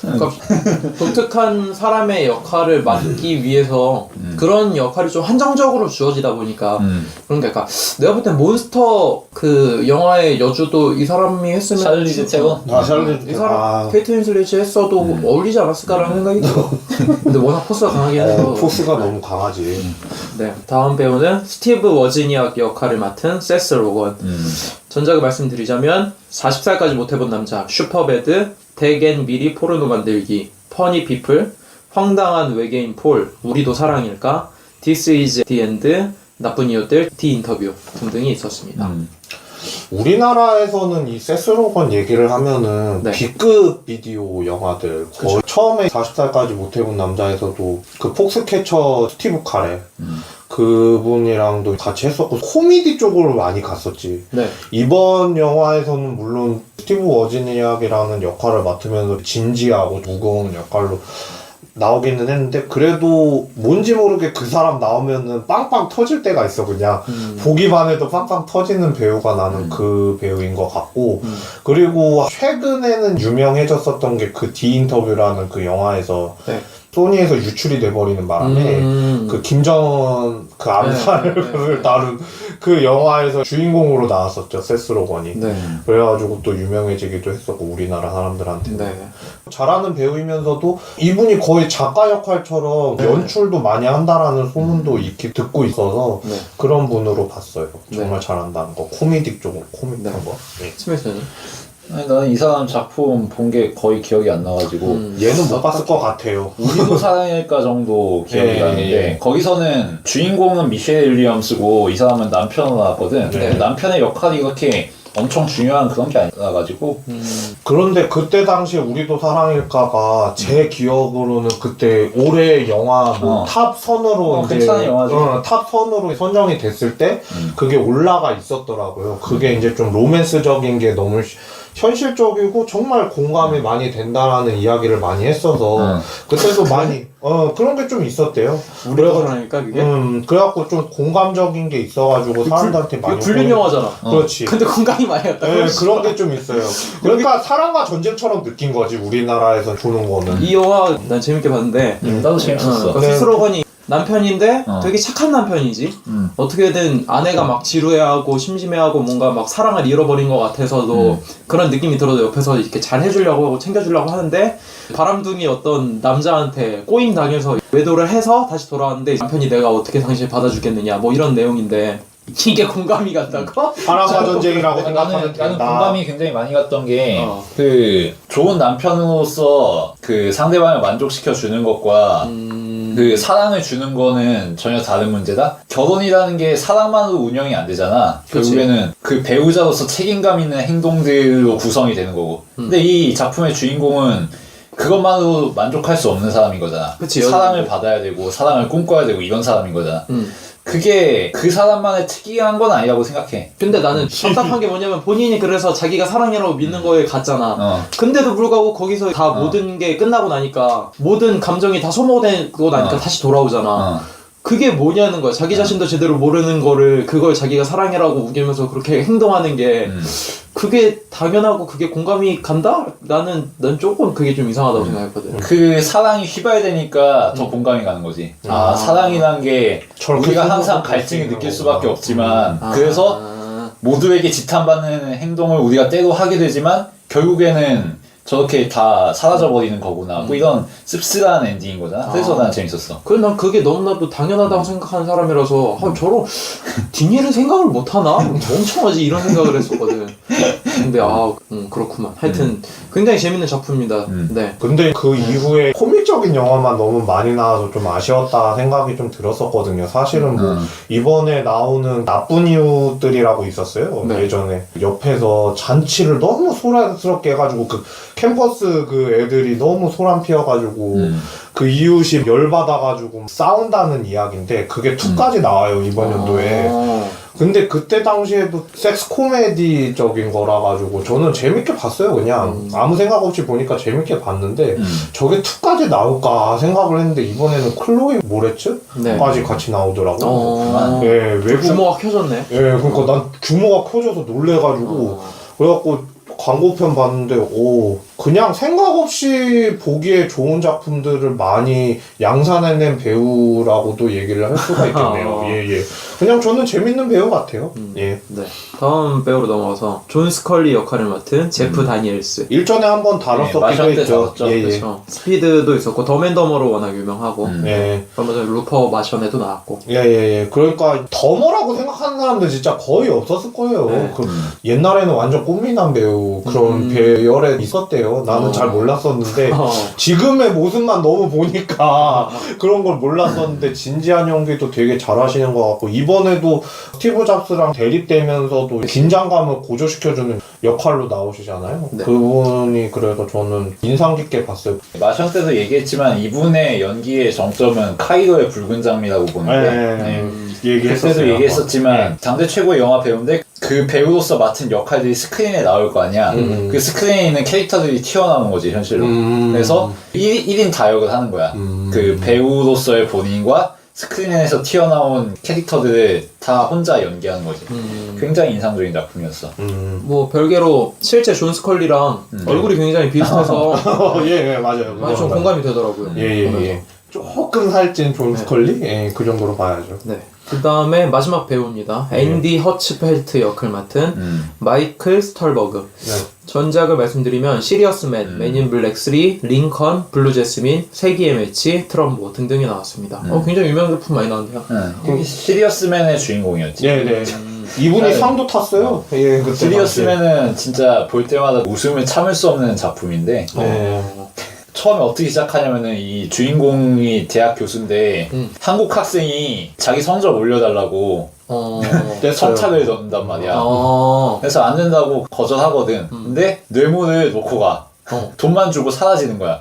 S1: 그러니까 독특한 사람의 역할을 맡기 위해서 그런 역할이 좀 한정적으로 주어지다 보니까 그런 게 약간 내가 볼 땐 몬스터 그 영화의 여주도 이 사람이 했으면
S3: 샬리즈 테론?
S1: 이 사람 케이트 윈슬렛이 했어도 어울리지 않았을까라는 생각이 들어. 근데 워낙 포스가 강하긴 해서
S2: 포스가 너무 강하지.
S1: 네, 다음 배우는 스티브 워즈니악 역할을 맡은 세스 로건. 전작을 말씀드리자면 40살까지 못해본 남자, 슈퍼배드, 덱앤 미리 포르노 만들기, 퍼니 피플, 황당한 외계인 폴, 우리도 사랑일까, This is the end, 나쁜 이웃들, 디 인터뷰 등등이 있었습니다.
S2: 우리나라에서는 이 세스로건 얘기를 하면은 B급 비디오 영화들 거의 처음에 40살까지 못해본 남자에서도 그 폭스캐쳐 스티브 카레 그분이랑도 같이 했었고 코미디 쪽으로 많이 갔었지.
S1: 네.
S2: 이번 영화에서는 물론 스티브 워지니악이라는 역할을 맡으면서 진지하고 무거운 역할로 나오기는 했는데 그래도 뭔지 모르게 그 사람 나오면은 빵빵 터질 때가 있어. 그냥 보기만 해도 빵빵 터지는 배우가 나는 그 배우인 것 같고 그리고 최근에는 유명해졌었던 게 그 디인터뷰라는 그 영화에서
S1: 네.
S2: 소니에서 유출이 돼버리는 바람에 그 김정은 그 암살을 다룬 그 영화에서 주인공으로 나왔었죠. 세스 로건이.
S1: 네.
S2: 그래가지고 또 유명해지기도 했었고 우리나라 사람들한테.
S1: 네.
S2: 잘하는 배우이면서도 이분이 거의 작가 역할처럼
S1: 네.
S2: 연출도 많이 한다라는 소문도 익히 듣고 있어서
S1: 네.
S2: 그런 분으로 봤어요.
S1: 네.
S2: 정말 잘한다는 거. 코미디 쪽은 코믹한
S1: 네.
S2: 거. 네.
S1: 스미스는?
S3: 아니, 나는 이 사람 작품 본 게 거의 기억이 안 나가지고
S2: 얘는 못 봤을 것 같아요.
S3: 우리도 사랑일까 정도 기억이
S2: 예,
S3: 나는데
S2: 예.
S3: 거기서는 주인공은 미셸 윌리엄스고 이 사람은 남편으로 나왔거든.
S2: 네.
S3: 근데 남편의 역할이 그렇게 엄청 중요한 그런 게 아니라가지고
S2: 그런데 그때 당시에 우리도 사랑일까가 제 기억으로는 그때 올해 영화 뭐 탑 선으로 이제
S3: 괜찮은 영화지.
S2: 탑 선으로 선정이 됐을 때 그게 올라가 있었더라고요. 그게 이제 좀 로맨스적인 게 너무 현실적이고 정말 공감이 많이 된다라는 이야기를 많이 했어서 그때도 많이 그런 게 좀 있었대요.
S1: 우리가 사랑일까 그게?
S2: 그래갖고 좀 공감적인 게 있어가지고 사람들한테 많이
S1: 불륜 영화잖아.
S2: 그렇지.
S1: 근데 공감이 많이 갔다.
S2: 네, 그런 게 좀 있어요. 그러니까 사랑과 전쟁처럼 느낀 거지 우리나라에서 보는 거는.
S1: 이 영화 난 재밌게 봤는데
S3: 나도 재밌었어.
S2: 네.
S1: 스스로건이 남편인데
S3: 어.
S1: 되게 착한 남편이지. 어떻게든 아내가 막 지루해하고 심심해하고 뭔가 막 사랑을 잃어버린 것 같아서도 그런 느낌이 들어도 옆에서 이렇게 잘 해주려고 하고 챙겨주려고 하는데 바람둥이 어떤 남자한테 꼬임 당해서 외도를 해서 다시 돌아왔는데 남편이 내가 어떻게 당신을 받아주겠느냐 뭐 이런 내용인데 이게 공감이 갔다고?
S2: 사랑과 전쟁이라고
S3: 나는
S2: 생각하면
S3: 공감이 굉장히 많이 갔던 게
S1: 어.
S3: 그 좋은 남편으로서 그 상대방을 만족시켜 주는 것과 그 사랑을 주는 거는 전혀 다른 문제다. 결혼이라는 게 사랑만으로 운영이 안 되잖아.
S1: 그치.
S3: 결국에는 그 배우자로서 책임감 있는 행동들로 구성이 되는 거고. 근데 이 작품의 주인공은 그것만으로 만족할 수 없는 사람인 거잖아.
S1: 그치,
S3: 사랑을 받아야 되고 사랑을 꿈꿔야 되고 이런 사람인 거잖아. 그게 그 사람만의 특이한 건 아니라고 생각해.
S1: 근데 나는 답답한 게 뭐냐면 본인이 그래서 자기가 사랑이라고 믿는 거에 갔잖아. 근데도 불구하고 거기서 다 모든 게 끝나고 나니까 모든 감정이 다 소모되고 나니까 다시 돌아오잖아. 그게 뭐냐는 거야. 자기 자신도 제대로 모르는 거를 그걸 자기가 사랑이라고 우기면서 그렇게 행동하는 게 그게 당연하고 그게 공감이 간다? 난 조금 그게 좀 이상하다고 생각했거든.
S3: 그 사랑이 휘발되니까 더 공감이 가는 거지. 사랑이란 게
S2: 저렇게
S3: 우리가 항상
S2: 생각할 수
S3: 갈증을
S2: 있는
S3: 느낄
S2: 거구나.
S3: 수밖에 없지만 그래서 모두에게 지탄받는 행동을 우리가 때로 하게 되지만 결국에는 저렇게 다 사라져버리는 거구나. 뭐 이런 씁쓸한 엔딩인 거잖아. 그래서 난 재밌었어.
S1: 그래, 난 그게 너무나도 당연하다고 생각하는 사람이라서 저런 뒷일을 생각을 못하나? 멍청하지 이런 생각을 했었거든. 근데 그렇구만. 하여튼 굉장히 재밌는 작품입니다. 네.
S2: 근데 그 이후에 코믹적인 영화만 너무 많이 나와서 좀 아쉬웠다 생각이 좀 들었었거든요. 사실은 뭐 이번에 나오는 나쁜 이유들이라고 있었어요.
S1: 네.
S2: 예전에 옆에서 잔치를 너무 소란스럽게 해가지고 그 캠퍼스 그 애들이 너무 소란 피워가지고 그 이웃이 열받아가지고 싸운다는 이야기인데 그게 2까지 나와요 이번 연도에. 근데 그때 당시에도 섹스 코미디적인 거라 가지고 저는 재밌게 봤어요. 그냥 아무 생각 없이 보니까 재밌게 봤는데 저게 2까지 나올까 생각을 했는데 이번에는 클로이 모레츠까지 같이 나오더라고. 예, 외국
S1: 규모가 켜졌네.
S2: 예, 그러니까 난 규모가 커져서 놀래가지고 그래갖고 광고편 봤는데 그냥 생각 없이 보기에 좋은 작품들을 많이 양산해낸 배우라고도 얘기를 할 수가 있겠네요. 예. 그냥 저는 재밌는 배우 같아요. 예.
S1: 네. 다음 배우로 넘어가서 존 스컬리 역할을 맡은 제프 다니엘스.
S2: 일전에 한번 다뤘었기도 했죠. 예.
S1: 그렇죠. 스피드도 있었고 더맨더머로 워낙 유명하고.
S2: 예.
S1: 얼마 전에 루퍼 마션에도 나왔고.
S2: 예. 그러니까 더머라고 생각하는 사람들 진짜 거의 없었을 거예요.
S1: 네.
S2: 그 옛날에는 완전 꽃미남 배우 그런 배열에 있었대요. 나는 잘 몰랐었는데 지금의 모습만 너무 보니까 그런 걸 몰랐었는데 진지한 연기도 되게 잘하시는 것 같고 이번에도 스티브 잡스랑 대립되면서도 긴장감을 고조시켜주는 역할로 나오시잖아요.
S1: 네.
S2: 그분이 그래서 저는 인상 깊게 봤어요.
S3: 마션 때도 얘기했지만 이분의 연기의 정점은 카이로의 붉은 장미라고 보는데
S2: 얘기했었어요.
S3: 그때도 얘기했었지만 당대 최고의 영화 배우인데 그 배우로서 맡은 역할들이 스크린에 나올 거 아니야. 그 스크린에 있는 캐릭터들이 튀어나오는 거지 현실로. 그래서 1인 다역을 하는 거야. 그 배우로서의 본인과 스크린에서 튀어나온 캐릭터들을 다 혼자 연기하는 거지. 굉장히 인상적인 작품이었어.
S1: 뭐 별개로 실제 존 스컬리랑 얼굴이 굉장히 비슷해서
S2: 예, 맞아요.
S1: 많이 좀 공감이 되더라고요.
S2: 예. 조금 살찐 존 스컬리? 예, 그 정도로 봐야죠.
S1: 네. 그 다음에 마지막 배우입니다. 앤디 허츠펠트 역을 맡은 마이클 스털버그.
S2: 네.
S1: 전작을 말씀드리면 시리어스 맨, 맨인 블랙 3, 링컨, 블루 제스민, 세기의 매치, 트럼보 등등이 나왔습니다. 굉장히 유명한 작품 많이 나왔네요.
S3: 이게 시리어스맨의 주인공이었지.
S2: 네. 이분이
S3: 네.
S2: 상도 탔어요. 예, 그때
S3: 시리어스맨은 진짜 볼 때마다 웃음을 참을 수 없는 작품인데 처음에 어떻게 시작하냐면은 이 주인공이 대학 교수인데 한국 학생이 자기 성적 올려달라고 성탁을 넣는단 말이야. 그래서 안 된다고 거절하거든. 근데 뇌물을 놓고 가. 돈만 주고 사라지는 거야.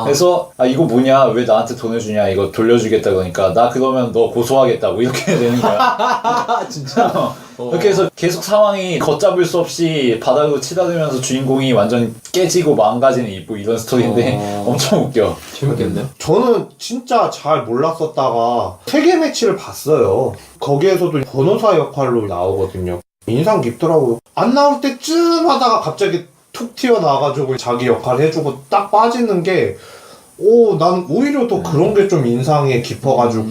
S3: 그래서 이거 뭐냐, 왜 나한테 돈을 주냐, 이거 돌려주겠다 그러니까 나 그러면 너 고소하겠다고 이렇게 되는 거야.
S1: 진짜?
S3: 이렇게 해서 계속 상황이 걷잡을 수 없이 바닥으로 치닫으면서 주인공이 완전 깨지고 망가지는 뭐 이런 스토리인데 엄청 웃겨.
S1: 재밌겠네요.
S2: 저는 진짜 잘 몰랐었다가 세계 매치를 봤어요. 거기에서도 변호사 역할로 나오거든요. 인상 깊더라고요. 안 나올 때쯤 하다가 갑자기 툭 튀어나와가지고 자기 역할 해주고 딱 빠지는 게 난 오히려 더 그런 게 좀 인상에 깊어가지고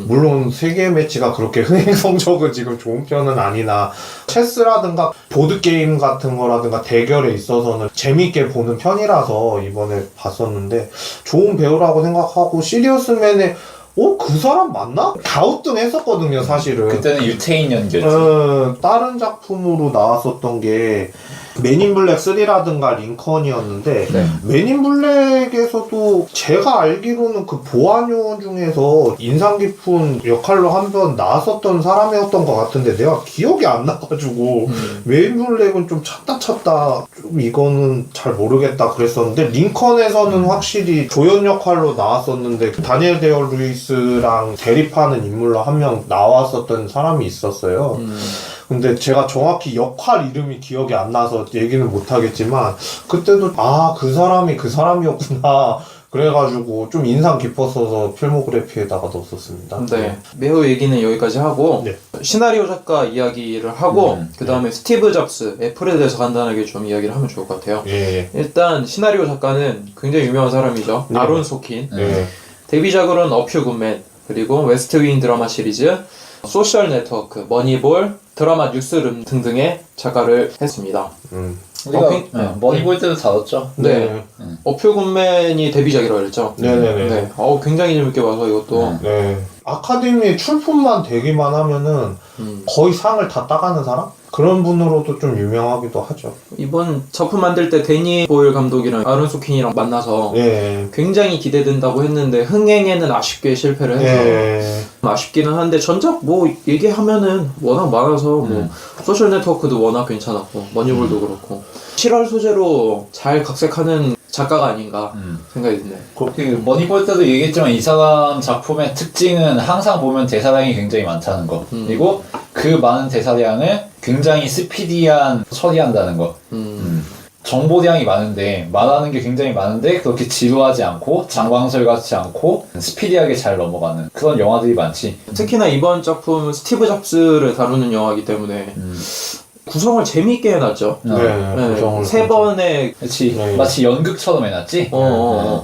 S2: 물론 세계 매치가 그렇게 흥행 성적은 지금 좋은 편은 아니나 체스라든가 보드게임 같은 거라든가 대결에 있어서는 재밌게 보는 편이라서 이번에 봤었는데 좋은 배우라고 생각하고 시리어스맨에 그 사람 맞나? 갸우뚱했었거든요 사실은.
S3: 그때는 유태인 연기였지.
S2: 다른 작품으로 나왔었던 게 맨인 블랙 3라든가 링컨이었는데 맨인 블랙에서도 제가 알기로는 그 보안요원 중에서 인상 깊은 역할로 한 번 나왔었던 사람이었던 것 같은데 내가 기억이 안 나가지고 맨인 블랙은 좀 찾다 좀 이거는 잘 모르겠다 그랬었는데 링컨에서는 확실히 조연 역할로 나왔었는데 다니엘 데어 루이스랑 대립하는 인물로 한 명 나왔었던 사람이 있었어요. 근데 제가 정확히 역할 이름이 기억이 안 나서 얘기는 못 하겠지만 그때도 그 사람이 그 사람이었구나 그래가지고 좀 인상 깊었어서 필모그래피에다가 넣었었습니다.
S1: 네. 매우 얘기는 여기까지 하고 시나리오 작가 이야기를 하고 그 다음에 스티브 잡스, 애플에 대해서 간단하게 좀 이야기를 하면 좋을 것 같아요. 일단 시나리오 작가는 굉장히 유명한 사람이죠. 아론 소킨. 데뷔작으로는 어퓨 굿맨, 그리고 웨스트 윙 드라마 시리즈, 소셜 네트워크, 머니볼, 드라마 뉴스룸 등등의 작가를 했습니다.
S3: 우리가 머니볼 때도 다뤘죠.
S1: 네. 어퓨 굿맨이 데뷔작이라고 그랬죠.
S2: 네네네.
S1: 굉장히 재밌게 봐서 이것도.
S2: 아카데미 출품만 되기만 하면은 거의 상을 다 따가는 사람? 그런 분으로도 좀 유명하기도 하죠.
S1: 이번 작품 만들 때 데니 보일 감독이랑 아론 소킨이랑 만나서 굉장히 기대된다고 했는데 흥행에는 아쉽게 실패를 해서 아쉽기는 한데 전작 뭐 얘기하면은 워낙 많아서 뭐 소셜 네트워크도 워낙 괜찮았고 머니볼도 그렇고 실화 소재로 잘 각색하는 작가가 아닌가 생각이 드네요.
S3: 그 머니볼 때도 얘기했지만 이 사람 작품의 특징은 항상 보면 대사량이 굉장히 많다는 거. 그리고 그 많은 대사량을 굉장히 스피디한 처리한다는 거. 정보량이 많은데 말하는 게 굉장히 많은데 그렇게 지루하지 않고 장광설 같지 않고 스피디하게 잘 넘어가는 그런 영화들이 많지.
S1: 특히나 이번 작품은 스티브 잡스를 다루는 영화이기 때문에 구성을 재미있게 해놨죠.
S2: 구성을
S1: 세 번의
S3: 그렇지. 마치 연극처럼 해놨지.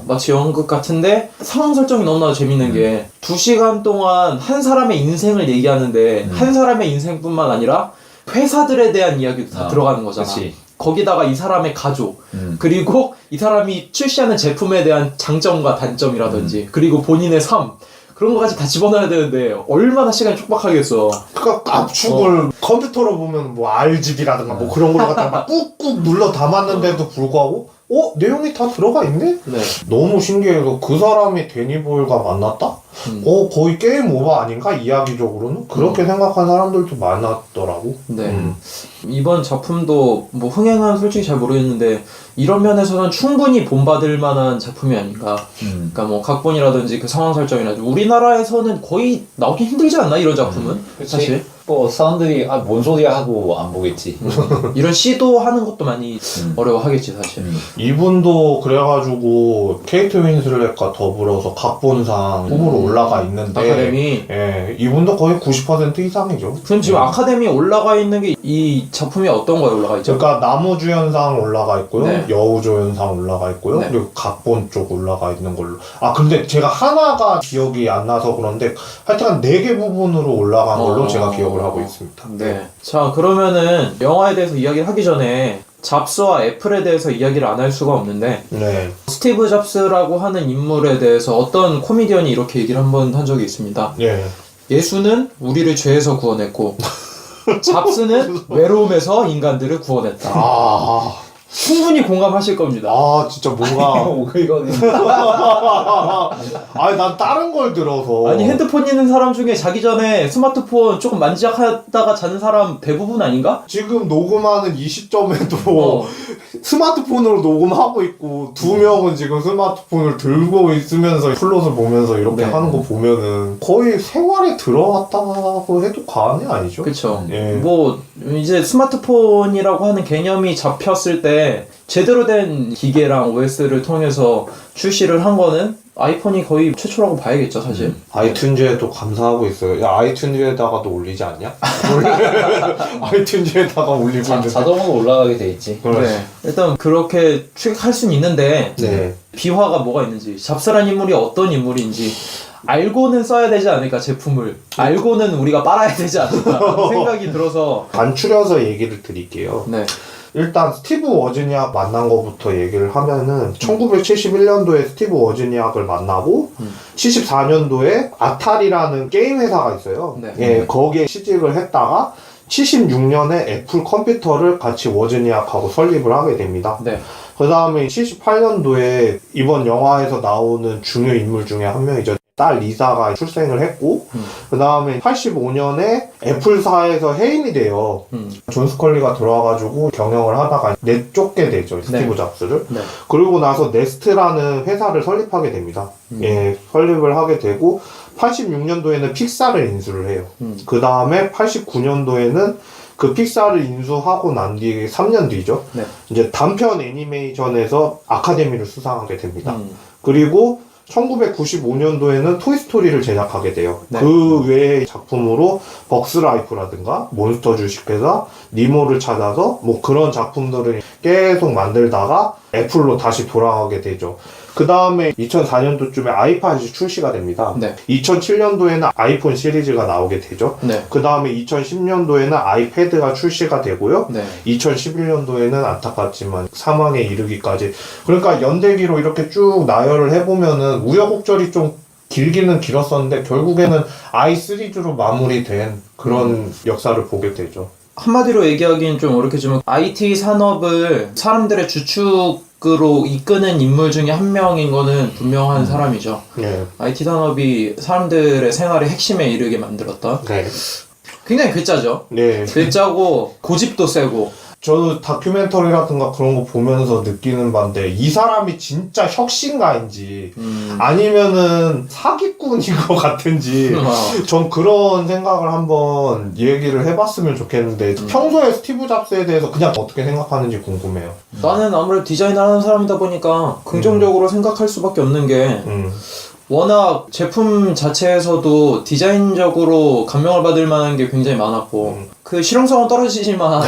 S1: 마치 연극 같은데 상황 설정이 너무나도 재밌는 게 2시간 동안 한 사람의 인생을 얘기하는데 한 사람의 인생뿐만 아니라 회사들에 대한 이야기도 다 들어가는 거잖아.
S3: 그치.
S1: 거기다가 이 사람의 가족 그리고 이 사람이 출시하는 제품에 대한 장점과 단점이라든지 그리고 본인의 삶 그런 거까지 다 집어넣어야 되는데 얼마나 시간이 촉박하겠어.
S2: 그러니까 압축을 컴퓨터로 보면 뭐 RGB라든가 뭐 그런 걸로 갖다가 막 꾹꾹 눌러 담았는데도 불구하고 내용이 다 들어가 있네?
S1: 네.
S2: 너무 신기해서 그 사람이 데니 보일과 만났다? 거의 게임 오버 아닌가? 이야기적으로는? 그렇게 생각하는 사람들도 많았더라고.
S1: 네. 이번 작품도 뭐 흥행은 솔직히 잘 모르겠는데 이런 면에서는 충분히 본받을 만한 작품이 아닌가. 그러니까 뭐 각본이라든지 그 상황 설정이라든지 우리나라에서는 거의 나오기 힘들지 않나 이런 작품은 사실.
S3: 뭐 사람들이 뭔 소리야 하고 안 보겠지.
S1: 이런 시도하는 것도 많이 어려워하겠지 사실.
S2: 이분도 그래가지고 케이트 윈슬렛과 더불어서 각본상 후보로 올라가 있는데
S1: 아카데미.
S2: 예, 이분도 거의 90% 이상이죠.
S1: 그럼 지금 아카데미에 올라가 있는 게 이 작품이 어떤 거에 올라가 있죠?
S2: 그러니까 나무주연상 올라가 있고요,
S1: 네.
S2: 여우조연상 올라가 있고요,
S1: 네.
S2: 그리고 각본 쪽 올라가 있는 걸로. 근데 제가 하나가 기억이 안 나서 그런데 하여튼 4개 부분으로 올라간 걸로 제가 기억을 하고 있습니다.
S1: 네. 자, 그러면은 영화에 대해서 이야기를 하기 전에 잡스와 애플에 대해서 이야기를 안 할 수가 없는데
S2: 네.
S1: 스티브 잡스라고 하는 인물에 대해서 어떤 코미디언이 이렇게 얘기를 한 번 한 적이 있습니다.
S2: 예.
S1: 예수는 우리를 죄에서 구원했고 잡스는 외로움에서 인간들을 구원했다. 충분히 공감하실 겁니다.
S2: 진짜 뭔가.
S3: 이거는
S2: 난 다른 걸 들어서.
S1: 아니 핸드폰 있는 사람 중에 자기 전에 스마트폰 조금 만지작하다가 자는 사람 대부분 아닌가?
S2: 지금 녹음하는 이 시점에도 스마트폰으로 녹음하고 있고, 2명은 지금 스마트폰을 들고 있으면서 플롯을 보면서 이렇게
S1: 네.
S2: 하는 거 보면은 거의 생활에 들어왔다고 해도 과언이 아니죠.
S1: 그쵸.
S2: 예.
S1: 뭐 이제 스마트폰이라고 하는 개념이 잡혔을 때 제대로 된 기계랑 OS를 통해서 출시를 한 거는 아이폰이 거의 최초라고 봐야겠죠 사실.
S2: 아이튠즈에도 감사하고 있어요. 야, 아이튠즈에다가도 올리지 않냐? 아이튠즈에다가 올리고 있는데.
S3: 자동으로 올라가게 돼 있지.
S1: 네. 일단 그렇게 추격할 수는 있는데
S2: 네.
S1: 비화가 뭐가 있는지, 잡스란 인물이 어떤 인물인지 알고는 써야 되지 않을까, 제품을. 알고는 우리가 빨아야 되지 않을까 생각이 들어서.
S2: 간추려서 얘기를 드릴게요.
S1: 네.
S2: 일단 스티브 워즈니악 만난 거부터 얘기를 하면은 1971년도에 스티브 워즈니악을 만나고 74년도에 아타리라는 게임 회사가 있어요.
S1: 네.
S2: 예, 거기에 취직을 했다가 76년에 애플 컴퓨터를 같이 워즈니악하고 설립을 하게 됩니다.
S1: 네.
S2: 그 다음에 78년도에 이번 영화에서 나오는 중요 인물 중에 한 명이죠. 딸 리사가 출생을 했고, 그 다음에 85년에 애플사에서 해임이 돼요. 존 스컬리가 들어와가지고 경영을 하다가 내쫓게 되죠, 스티브 잡스를.
S1: 네.
S2: 그리고 나서 네스트라는 회사를 설립하게 됩니다. 예, 설립을 하게 되고, 86년도에는 픽사를 인수를 해요. 그 다음에 89년도에는 그 픽사를 인수하고 난 뒤에 3년 뒤죠.
S1: 네.
S2: 이제 단편 애니메이션에서 아카데미를 수상하게 됩니다. 그리고 1995년도에는 토이스토리를 제작하게 돼요.
S1: 네.
S2: 그 외의 작품으로 벅스라이프라든가 몬스터 주식회사, 니모를 찾아서 뭐 그런 작품들을 계속 만들다가 애플로 다시 돌아가게 되죠. 그 다음에 2004년도쯤에 아이팟이 출시가 됩니다.
S1: 네.
S2: 2007년도에는 아이폰 시리즈가 나오게 되죠.
S1: 네.
S2: 그 다음에 2010년도에는 아이패드가 출시가 되고요.
S1: 네.
S2: 2011년도에는 안타깝지만 사망에 이르기까지. 그러니까 연대기로 이렇게 쭉 나열을 해보면은 우여곡절이 좀 길기는 길었었는데 결국에는 i3로 마무리된 그런 역사를 보게 되죠.
S1: 한마디로 얘기하기는 좀 어렵겠지만 IT 산업을 사람들의 주축으로 이끄는 인물 중에 한 명인 거는 분명한 사람이죠.
S2: 네.
S1: IT 산업이 사람들의 생활의 핵심에 이르게 만들었던.
S2: 네.
S1: 굉장히 글자죠.
S2: 네.
S1: 글자고 고집도 세고.
S2: 저도 다큐멘터리라든가 그런 거 보면서 느끼는 바인데 이 사람이 진짜 혁신가인지 아니면은 사기꾼인 것 같은지 전 그런 생각을 한번 얘기를 해봤으면 좋겠는데 평소에 스티브 잡스에 대해서 그냥 어떻게 생각하는지 궁금해요.
S1: 나는 아무래도 디자인을 하는 사람이다 보니까 긍정적으로 생각할 수밖에 없는 게 워낙 제품 자체에서도 디자인적으로 감명을 받을 만한 게 굉장히 많았고 그 실용성은 떨어지지만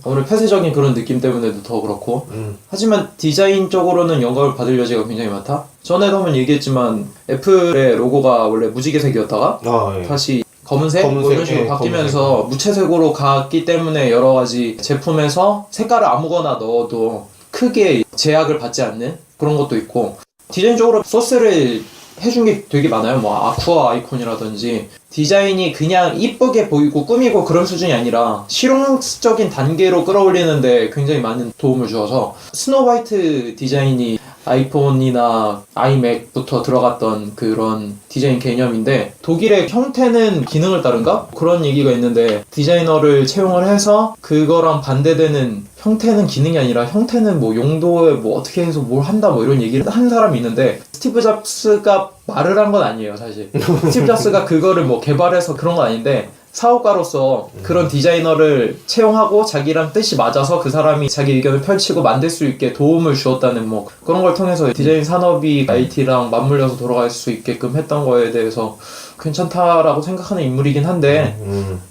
S1: 오늘 폐쇄적인 그런 느낌 때문에도 더 그렇고 하지만 디자인적으로는 영감을 받을 여지가 굉장히 많다? 전에도 한번 얘기했지만 애플의 로고가 원래 무지개색이었다가
S2: 예.
S1: 다시 검은색? 뭐 이런 식으로
S2: 예,
S1: 바뀌면서
S2: 검은색.
S1: 무채색으로 갔기 때문에 여러 가지 제품에서 색깔을 아무거나 넣어도 크게 제약을 받지 않는 그런 것도 있고 디자인적으로 소스를 해준 게 되게 많아요. 뭐 아쿠아 아이콘이라든지 디자인이 그냥 이쁘게 보이고 꾸미고 그런 수준이 아니라 실용적인 단계로 끌어올리는데 굉장히 많은 도움을 주어서 스노우 화이트 디자인이 아이폰이나 아이맥부터 들어갔던 그런 디자인 개념인데 독일의 형태는 기능을 따른가? 그런 얘기가 있는데 디자이너를 채용을 해서 그거랑 반대되는 형태는 기능이 아니라 형태는 뭐 용도에 뭐 어떻게 해서 뭘 한다 뭐 이런 얘기를 한 사람이 있는데 스티브 잡스가 말을 한 건 아니에요 사실. 스티브 잡스가 그거를 뭐 개발해서 그런 건 아닌데 사업가로서 그런 디자이너를 채용하고 자기랑 뜻이 맞아서 그 사람이 자기 의견을 펼치고 만들 수 있게 도움을 주었다는 뭐 그런 걸 통해서 디자인 산업이 IT랑 맞물려서 돌아갈 수 있게끔 했던 거에 대해서 괜찮다라고 생각하는 인물이긴 한데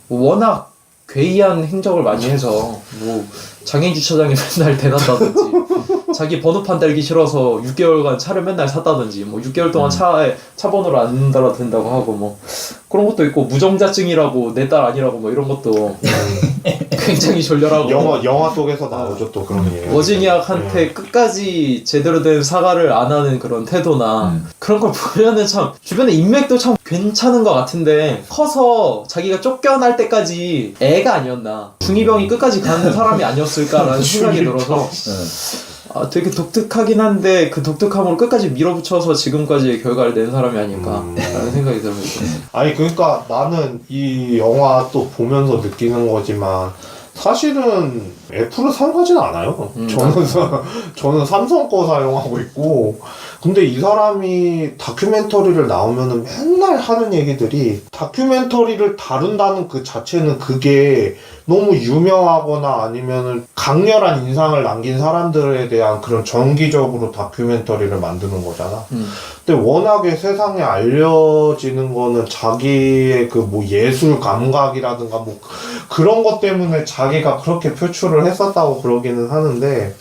S1: 워낙 괴이한 행적을 많이 해서 뭐 장애인 주차장에 맨날 대놨다든지 자기 번호판 달기 싫어서 6개월간 차를 맨날 샀다든지 뭐 6개월 동안 차에 차 번호를 안 달아도 된다고 하고 뭐 그런 것도 있고 무정자증이라고 내 딸 아니라고 뭐 이런 것도 굉장히 졸렬하고
S2: 영화 속에서 나오죠 또 그런 게.
S1: 워지니악한테 끝까지 제대로 된 사과를 안 하는 그런 태도나 그런 걸 보면은 참 주변에 인맥도 참 괜찮은 것 같은데 커서 자기가 쫓겨날 때까지 애가 아니었나 중2병이 끝까지 가는 사람이 아니었을까라는 생각이 들어서 되게 독특하긴 한데 그 독특함으로 끝까지 밀어붙여서 지금까지의 결과를 낸 사람이 아닐까라는 생각이 들어요.
S2: 아니 그러니까 나는 이 영화 또 보면서 느끼는 거지만 사실은 애플을 사용하진 않아요. 저는 삼성 거 사용하고 있고 근데 이 사람이 다큐멘터리를 나오면은 맨날 하는 얘기들이 다큐멘터리를 다룬다는 그 자체는 그게 너무 유명하거나 아니면은 강렬한 인상을 남긴 사람들에 대한 그런 정기적으로 다큐멘터리를 만드는 거잖아. 근데 워낙에 세상에 알려지는 거는 자기의 그 뭐 예술 감각이라든가 뭐 그런 것 때문에 자기가 그렇게 표출을 했었다고 그러기는 하는데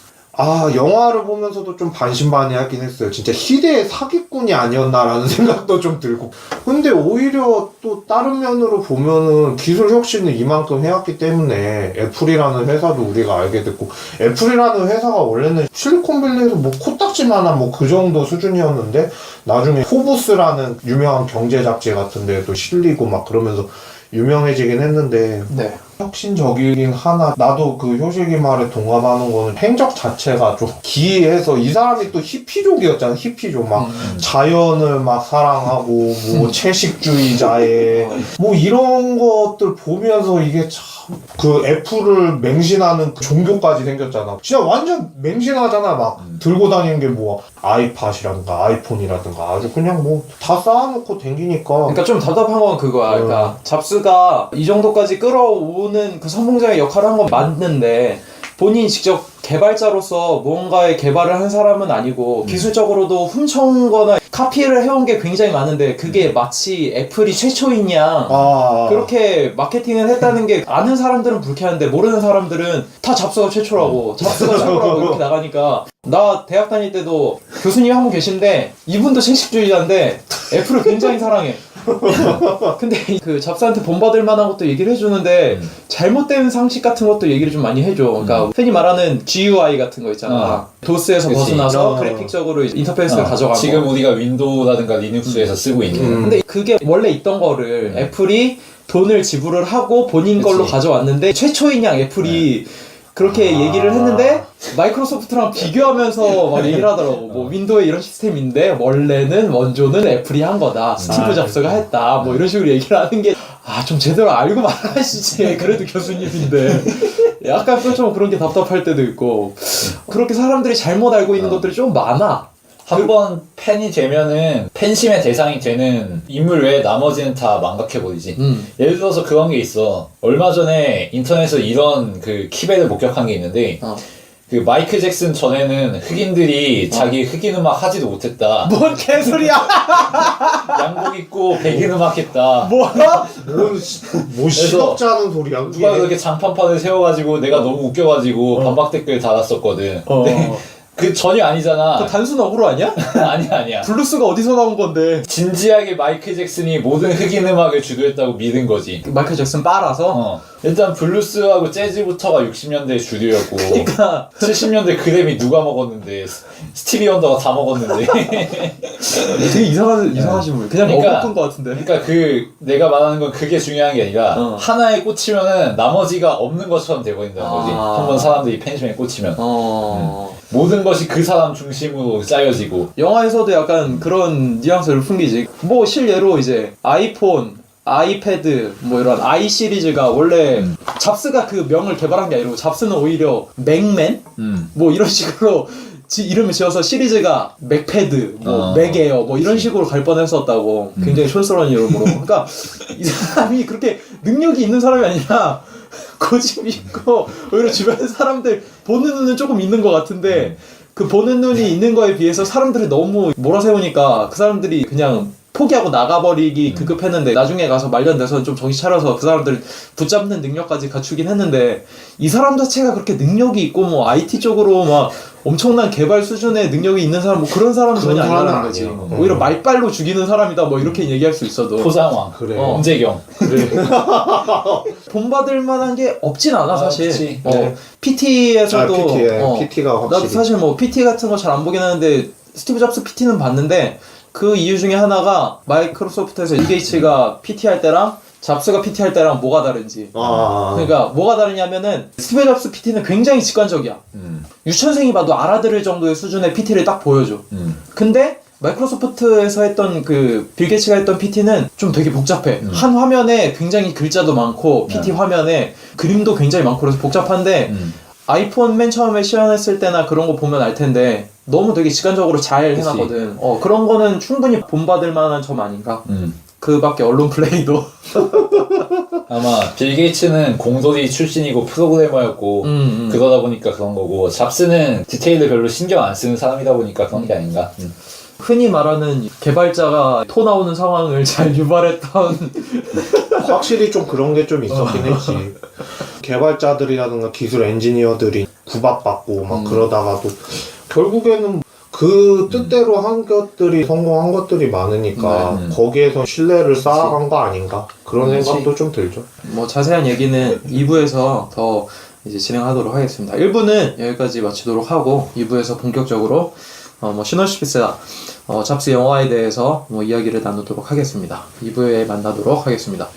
S2: 영화를 보면서도 좀 반신반의하긴 했어요. 진짜 희대의 사기꾼이 아니었나라는 생각도 좀 들고. 근데 오히려 또 다른 면으로 보면은 기술 혁신을 이만큼 해왔기 때문에 애플이라는 회사도 우리가 알게 됐고, 애플이라는 회사가 원래는 실리콘밸리에서 뭐 코딱지만한 뭐 그 정도 수준이었는데 나중에 포브스라는 유명한 경제 잡지 같은 데도 실리고 막 그러면서 유명해지긴 했는데
S1: 네.
S2: 혁신적이긴 하나 나도 그 효식이 말에 동감하는 거는 행적 자체가 좀 기이해서 이 사람이 또 히피족이었잖아. 히피족 막 자연을 막 사랑하고 뭐 채식주의자에 뭐 이런 것들 보면서 이게 참 그 애플을 맹신하는 그 종교까지 생겼잖아. 진짜 완전 맹신하잖아. 막 들고 다니는 게 뭐 아이팟이라든가 아이폰이라든가 아주 그냥 뭐 다 쌓아놓고 댕기니까.
S1: 그러니까 좀 답답한 건 그거야. 그러니까 잡스가 이 정도까지 끌어오는 그 선봉장의 역할을 한 건 맞는데 본인이 직접 개발자로서 무언가의 개발을 한 사람은 아니고 기술적으로도 훔쳐온 거나 카피를 해온 게 굉장히 많은데 그게 마치 애플이 최초인 양 그렇게 마케팅을 했다는 게 아는 사람들은 불쾌한데 모르는 사람들은 다 잡스가 최초라고 잡스가 최고라고 이렇게 나가니까 나 대학 다닐 때도 교수님 한 분 계신데 이분도 채식주의자인데 애플을 굉장히 사랑해. 근데 그 잡스한테 본받을 만한 것도 얘기를 해주는데 잘못된 상식 같은 것도 얘기를 좀 많이 해줘. 그러니까 흔히 말하는 GUI 같은 거 있잖아. 도스에서
S3: 그치.
S1: 벗어나서 그래픽적으로 인터페이스를 가져가고
S3: 지금 우리가 윈도우라든가 리눅스에서 쓰고 있는
S1: 근데 그게 원래 있던 거를 애플이 돈을 지불을 하고 본인 걸로 가져왔는데 최초인 양 애플이 그렇게 얘기를 했는데 마이크로소프트랑 비교하면서 막 얘기를 하더라고. 뭐 윈도우에 이런 시스템인데 원래는 원조는 애플이 한 거다. 스티브 잡스가 했다. 뭐 이런 식으로 얘기를 하는 게 좀 제대로 알고 말하시지. 그래도 교수님인데 약간 좀 그런 게 답답할 때도 있고 그렇게 사람들이 잘못 알고 있는 것들이 좀 많아.
S3: 한번 팬이 되면은 팬심의 대상이 되는 인물 외에 나머지는 다 망각해버리지. 예를 들어서 그런 게 있어. 얼마 전에 인터넷에서 이런 그 키베를 목격한 게 있는데 그 마이클 잭슨 전에는 흑인들이 자기 흑인 음악 하지도 못했다.
S1: 뭔 개소리야!
S3: 양복 입고 백인 음악 했다.
S2: 뭐 시덥지 않은 소리야.
S3: 누가 그렇게 장판판을 세워가지고 내가 너무 웃겨가지고 반박 댓글 달았었거든. 근데 그 전혀 아니잖아.
S1: 그 단순 어그로 아니야?
S3: 아니야.
S1: 블루스가 어디서 나온 건데?
S3: 진지하게 마이클 잭슨이 모든 흑인 음악을 주도했다고 믿은 거지.
S1: 마이클 잭슨 빨아서?
S3: 일단 블루스하고 재즈부터가 60년대 주류였고
S1: 그러니까
S3: 70년대 그래미 누가 먹었는데 스티비 원더가 다 먹었는데
S1: 되게 이상하신 분. 그냥
S3: 그러니까-
S1: 먹었던 것 같은데.
S3: 그러니까 내가 말하는 건 그게 중요한 게 아니라 하나에 꽂히면은 나머지가 없는 것처럼 돼버린다는 거지. 한번 사람들이 팬심에 꽂히면 모든 것이 그 사람 중심으로 짜여지고.
S1: 영화에서도 약간 그런 뉘앙스를 풍기지. 뭐 실례로 이제 아이폰, 아이패드 뭐 이런 아이 시리즈가 원래 잡스가 그 명을 개발한 게 아니고 잡스는 오히려 맥맨 뭐 이런 식으로 이름을 지어서 시리즈가 맥패드, 뭐 맥에어 뭐 이런 식으로 갈 뻔했었다고. 굉장히 촌스러운 이름으로. 그러니까 이 사람이 그렇게 능력이 있는 사람이 아니라 고집이 있고 오히려 주변 사람들 보는 눈은 조금 있는 것 같은데 그 보는 눈이 있는 거에 비해서 사람들이 너무 몰아세우니까 그 사람들이 그냥 포기하고 나가버리기 급급했는데 나중에 가서 말년돼서 좀 정신 차려서 그 사람들 붙잡는 능력까지 갖추긴 했는데 이 사람 자체가 그렇게 능력이 있고 뭐 IT 쪽으로 막 엄청난 개발 수준의 능력이 있는 사람 뭐 그런 사람은
S2: 그런
S1: 전혀
S2: 사람은
S1: 아니라는 거지.
S2: 아니야.
S1: 오히려 말빨로 죽이는 사람이다 뭐 이렇게 얘기할 수 있어도
S3: 포장왕,
S2: 그래.
S3: 엄재경.
S2: 그래.
S1: 본받을 만한 게 없진 않아 사실.
S3: 그치.
S2: 네.
S1: PT에서도
S2: PT가
S1: 나도
S2: 확실히.
S1: 사실 뭐 PT 같은 거 잘 안 보긴 하는데 스티브 잡스 PT는 봤는데 그 이유 중에 하나가 마이크로소프트에서 일 게이츠가 PT 할 때랑 잡스가 PT 할 때랑 뭐가 다른지. 그러니까 뭐가 다르냐면은 스티브 잡스 PT는 굉장히 직관적이야. 유치원생이 봐도 알아들을 정도의 수준의 PT를 딱 보여줘. 근데 마이크로소프트에서 했던 그 빌 게이츠가 했던 PT는 좀 되게 복잡해. 한 화면에 굉장히 글자도 많고 PT 화면에 그림도 굉장히 많고 그래서 복잡한데 아이폰 맨 처음에 시연했을 때나 그런 거 보면 알 텐데 너무 되게 직관적으로 잘 해놨거든. 그런 거는 충분히 본받을 만한 점 아닌가? 그 밖에 언론 플레이도
S3: 아마 빌 게이츠는 공돌이 출신이고 프로그래머였고 그러다 보니까 그런 거고 잡스는 디테일을 별로 신경 안 쓰는 사람이다 보니까 그런 게 아닌가.
S1: 흔히 말하는 개발자가 토 나오는 상황을 잘 유발했던
S2: 확실히 좀 그런 게 좀 있었긴 했지. 개발자들이라든가 기술 엔지니어들이 구박받고 막 그러다가도 결국에는 그 뜻대로 한 것들이 성공한 것들이 많으니까 거기에서 신뢰를 쌓아간 거 아닌가 그런 생각도 좀 들죠.
S1: 뭐 자세한 얘기는 2부에서 더 이제 진행하도록 하겠습니다. 1부는 여기까지 마치도록 하고 2부에서 본격적으로 뭐 시너시피스나 잡스 영화에 대해서 뭐 이야기를 나누도록 하겠습니다. 2부에 만나도록 하겠습니다.